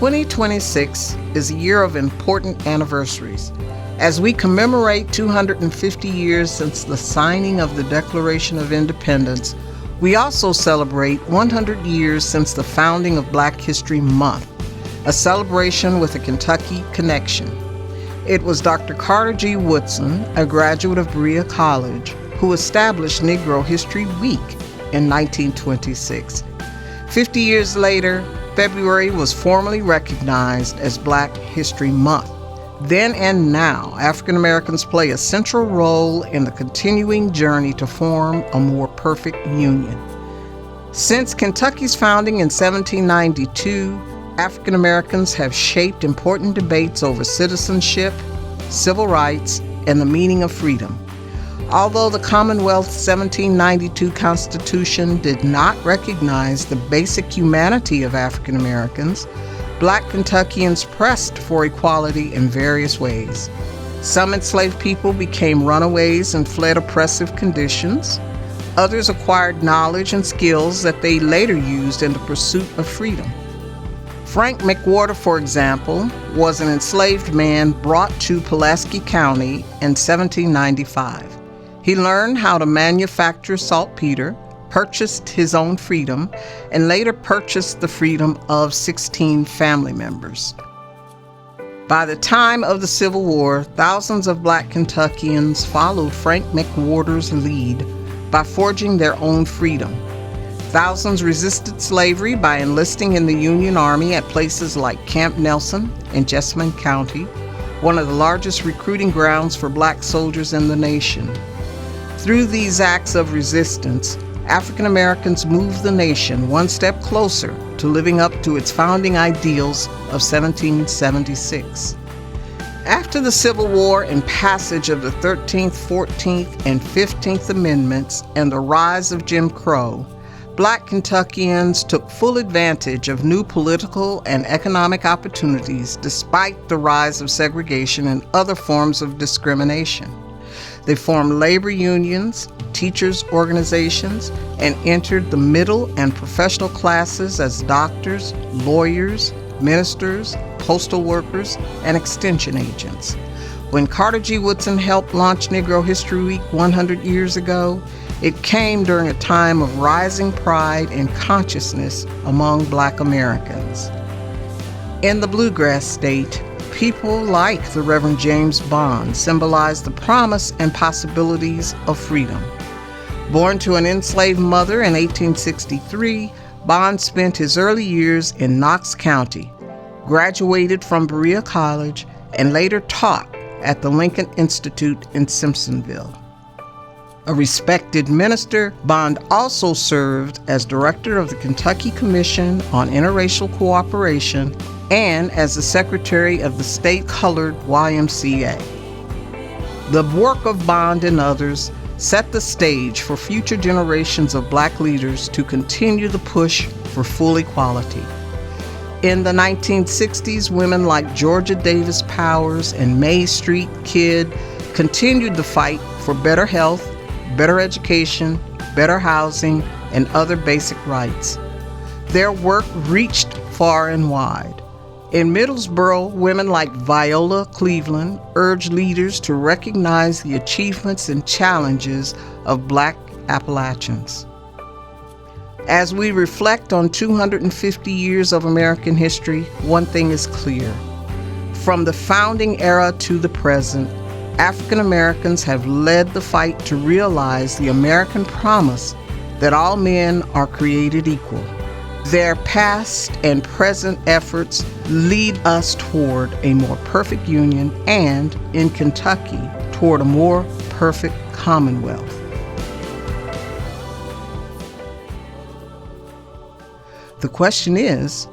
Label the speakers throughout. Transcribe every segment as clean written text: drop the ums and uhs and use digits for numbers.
Speaker 1: 2026 is a year of important anniversaries. As we commemorate 250 years since the signing of the Declaration of Independence, we also celebrate 100 years since the founding of Black History Month, a celebration with a Kentucky connection. It was Dr. Carter G. Woodson, a graduate of Berea College, who established Negro History Week in 1926. 50 years later, February was formally recognized as Black History Month. Then and now, African Americans play a central role in the continuing journey to form a more perfect union. Since Kentucky's founding in 1792, African Americans have shaped important debates over citizenship, civil rights, and the meaning of freedom. Although the Commonwealth's 1792 Constitution did not recognize the basic humanity of African Americans, Black Kentuckians pressed for equality in various ways. Some enslaved people became runaways and fled oppressive conditions. Others acquired knowledge and skills that they later used in the pursuit of freedom. Frank McWhorter, for example, was an enslaved man brought to Pulaski County in 1795. He learned how to manufacture saltpeter, purchased his own freedom, and later purchased the freedom of 16 family members. By the time of the Civil War, thousands of Black Kentuckians followed Frank McWhorter's lead by forging their own freedom. Thousands resisted slavery by enlisting in the Union Army at places like Camp Nelson in Jessamine County, one of the largest recruiting grounds for Black soldiers in the nation. Through these acts of resistance, African Americans moved the nation one step closer to living up to its founding ideals of 1776. After the Civil War and passage of the 13th, 14th, and 15th Amendments and the rise of Jim Crow, Black Kentuckians took full advantage of new political and economic opportunities despite the rise of segregation and other forms of discrimination. They formed labor unions, teachers' organizations, and entered the middle and professional classes as doctors, lawyers, ministers, postal workers, and extension agents. When Carter G. Woodson helped launch Negro History Week 100 years ago, it came during a time of rising pride and consciousness among Black Americans. In the Bluegrass State, people like the Reverend James Bond symbolized the promise and possibilities of freedom. Born to an enslaved mother in 1863, Bond spent his early years in Knox County, graduated from Berea College, and later taught at the Lincoln Institute in Simpsonville. A respected minister, Bond also served as director of the Kentucky Commission on Interracial Cooperation and as the secretary of the state colored YMCA. The work of Bond and others set the stage for future generations of Black leaders to continue the push for full equality. In the 1960s, women like Georgia Davis Powers and May Street Kidd continued the fight for better health, better education, better housing, and other basic rights. Their work reached far and wide. In Middlesboro, women like Viola Cleveland urged leaders to recognize the achievements and challenges of Black Appalachians. As we reflect on 250 years of American history, one thing is clear. From the founding era to the present, African Americans have led the fight to realize the American promise that all men are created equal. Their past and present efforts lead us toward a more perfect union and, in Kentucky, toward a more perfect Commonwealth. The question is,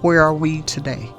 Speaker 1: where are we today?